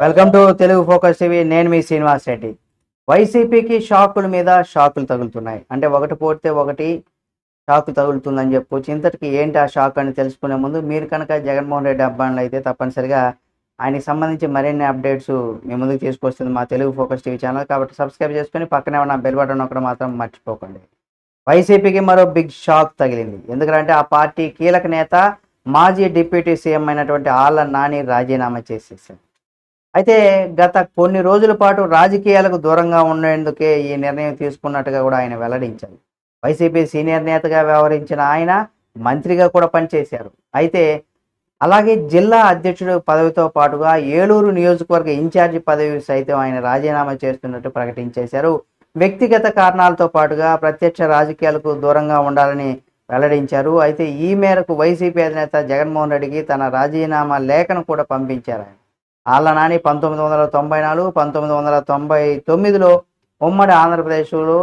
Welcome to Telugu focus TV. నేను మీ శ్రీనివాస్ రెడ్డి. వైసీపీకి షాకుల మీద షాకులు తగులుతున్నాయి. అంటే ఒకటి పోతే ఒకటి షాకు తగులుతుందని చెప్పొచ్చు. ఇంతటికి ఏంటి ఆ షాక్ అని తెలుసుకునే ముందు మీరు కనుక జగన్మోహన్ రెడ్డి అబ్బాయిలు అయితే తప్పనిసరిగా ఆయనకి సంబంధించి మరిన్ని అప్డేట్స్ మీ ముందుకు తీసుకొస్తుంది మా తెలుగు ఫోకస్ టీవీ ఛానల్. కాబట్టి సబ్స్క్రైబ్ చేసుకొని పక్కనే ఉన్న బెల్ బటన్ నొక్కడం మాత్రం మర్చిపోకండి. వైసీపీకి మరో బిగ్ షాక్ తగిలింది. ఎందుకంటే ఆ పార్టీ కీలక నేత మాజీ డిప్యూటీ సీఎం అయినటువంటి ఆళ్ల నాని రాజీనామా చేసేసారు. అయితే గత కొన్ని రోజుల పాటు రాజకీయాలకు దూరంగా ఉండేందుకే ఈ నిర్ణయం తీసుకున్నట్టుగా కూడా ఆయన వెల్లడించారు. వైసీపీ సీనియర్ నేతగా వ్యవహరించిన ఆయన మంత్రిగా కూడా పనిచేశారు. అయితే అలాగే జిల్లా అధ్యక్షుడు పదవితో పాటుగా ఏలూరు నియోజకవర్గ ఇన్ఛార్జి పదవి సైతం ఆయన రాజీనామా చేస్తున్నట్టు ప్రకటించేశారు. వ్యక్తిగత కారణాలతో పాటుగా ప్రత్యక్ష రాజకీయాలకు దూరంగా ఉండాలని వెల్లడించారు. అయితే ఈ మేరకు వైసీపీ అధినేత జగన్మోహన్ రెడ్డికి తన రాజీనామా లేఖను కూడా పంపించారు ఆయన. ఆళ్ల నాని 1994, 1999లో ఉమ్మడి ఆంధ్రప్రదేశ్లో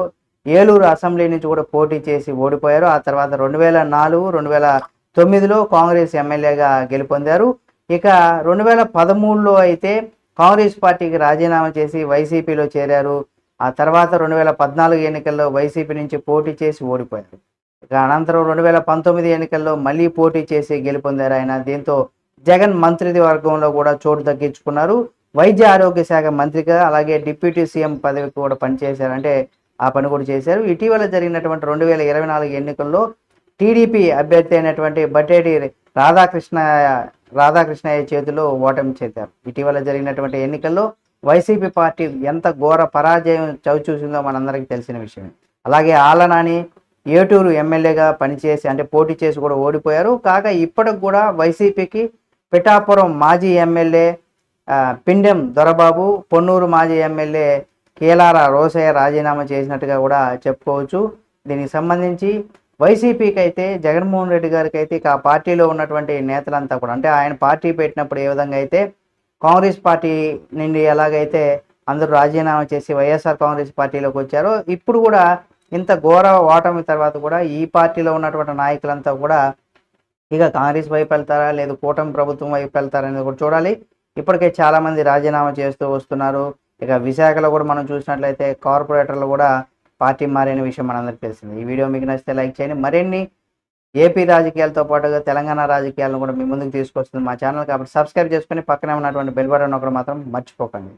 ఏలూరు అసెంబ్లీ నుంచి కూడా పోటీ చేసి ఓడిపోయారు. ఆ తర్వాత 2004, 2009లో కాంగ్రెస్ ఎమ్మెల్యేగా గెలుపొందారు. ఇక 2013లో అయితే కాంగ్రెస్ పార్టీకి రాజీనామా చేసి వైసీపీలో చేరారు. ఆ తర్వాత 2014 ఎన్నికల్లో వైసీపీ నుంచి పోటీ చేసి ఓడిపోయారు. ఇక అనంతరం 2019 ఎన్నికల్లో మళ్ళీ పోటీ చేసి గెలుపొందారు ఆయన. దీంతో జగన్ మంత్రివర్గంలో కూడా చోటు దక్కించుకున్నారు. వైద్య ఆరోగ్య శాఖ మంత్రిగా అలాగే డిప్యూటీ సీఎం పదవికి కూడా పనిచేశారు. అంటే ఆ పని కూడా చేశారు. ఇటీవల జరిగినటువంటి 2024 ఎన్నికల్లో టీడీపీ అభ్యర్థి అయినటువంటి బట్టేటి రాధాకృష్ణయ్య చేతిలో ఓటమి చెందారు. ఇటీవల జరిగినటువంటి ఎన్నికల్లో వైసీపీ పార్టీ ఎంత ఘోర పరాజయం చవిచూసిందో మనందరికీ తెలిసిన విషయమే. అలాగే ఆళ్ల నాని ఏటూరు ఎమ్మెల్యేగా పనిచేసి అంటే పోటీ చేసి కూడా ఓడిపోయారు. కాగా ఇప్పటికి కూడా వైసీపీకి పిఠాపురం మాజీ ఎమ్మెల్యే పిండెం దొరబాబు, పొన్నూరు మాజీ ఎమ్మెల్యే కీలార రోసయ్య రాజీనామా చేసినట్టుగా కూడా చెప్పుకోవచ్చు. దీనికి సంబంధించి వైసీపీకి అయితే జగన్మోహన్ రెడ్డి గారికి అయితే ఆ పార్టీలో ఉన్నటువంటి నేతలంతా కూడా అంటే ఆయన పార్టీ పెట్టినప్పుడు ఏ విధంగా అయితే కాంగ్రెస్ పార్టీ నుండి ఎలాగైతే అందరూ రాజీనామా చేసి వైఎస్ఆర్ కాంగ్రెస్ పార్టీలోకి వచ్చారో ఇప్పుడు కూడా ఇంత ఘోర ఓటమి తర్వాత కూడా ఈ పార్టీలో ఉన్నటువంటి నాయకులంతా కూడా ఇక కాంగ్రెస్ వైపు వెళ్తారా లేదు కూటమి ప్రభుత్వం వైపు వెళ్తారా అనేది కూడా చూడాలి. ఇప్పటికే చాలామంది రాజీనామా చేస్తూ వస్తున్నారు. ఇక విశాఖలో కూడా మనం చూసినట్లయితే కార్పొరేటర్లు కూడా పార్టీ మారిన విషయం మనందరికీ తెలిసింది. ఈ వీడియో మీకు నచ్చితే లైక్ చేయండి. మరిన్ని ఏపీ రాజకీయాలతో పాటుగా తెలంగాణ రాజకీయాలను కూడా మీ ముందుకు తీసుకొస్తుంది మా ఛానల్. కాబట్టి సబ్స్క్రైబ్ చేసుకొని పక్కనే ఉన్నటువంటి బెల్ బటన్ ఒకటి మాత్రం మర్చిపోకండి.